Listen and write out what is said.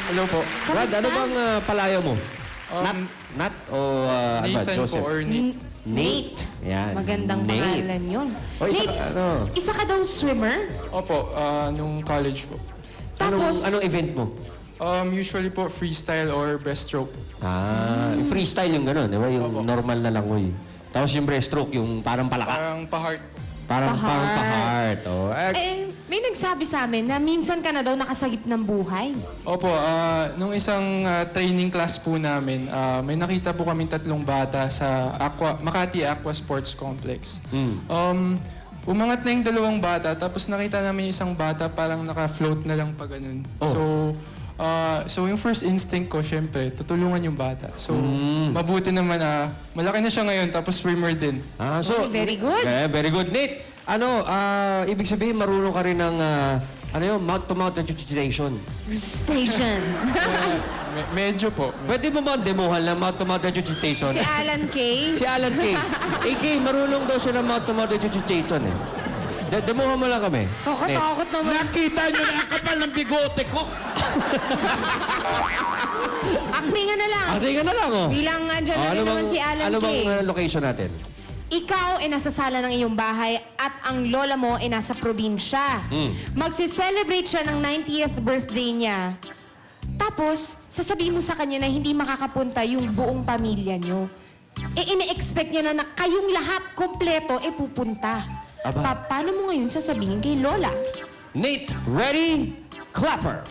Hello po. Brad, ano bang palayo mo? Um, Nat o ano ba, Nathan Joseph? po or Nate. Nate. Yan. Magandang Nate. pangalan yun. O, isa Nate, ka, ano? isa ka daw swimmer? Opo, nung college po. Tapos, Anong event mo? Usually po freestyle or breaststroke. Yung freestyle yung gano'n, di ba? Yung Opo. normal na langoy. Tapos yung breaststroke, yung parang palaka. Parang pa-heart. Parang Pa-heart. pa-heart. Oh. may nagsabi sa amin na minsan ka na daw nakasagip ng buhay. Opo, nung isang training class po namin, may nakita po kaming 3 bata sa Makati Aqua Sports Complex. Umangat na yung 2 bata, tapos nakita namin yung isang bata parang naka-float na lang pa ganun. So yung first instinct ko, syempre, tutulungan yung bata. So, mabuti naman, malaki na siya ngayon, tapos swimmer din. So, Very good. Okay, very good. Nate, ibig sabihin, marunong ka rin ng, mouth-to-mouth resuscitation. Station. Medyo po. Pwede mo ba demohan ng mouth-to-mouth resuscitation? Si Alan Kay. Si Alan Kay. Marunong daw siya ng mouth-to-mouth resuscitation eh. Demohan mo lang kami. Takot naman. Nakita nyo na ang kapal ng bigote ko. Actingan na lang. Tingnan na lang, oh. Bilang andyan na rin naman si Alan Ano Kay. bang location natin? Ikaw ay nasa sala ng iyong bahay at ang lola mo ay nasa probinsya. Magsi-celebrate siya ng 90th birthday niya. Tapos, sasabihin mo sa kanya na hindi makakapunta yung buong pamilya niyo. Ine-expect niya na kayong lahat kompleto pupunta. Aba. Paano mo ngayon sasabihin kay lola? Nate, ready? Clapper.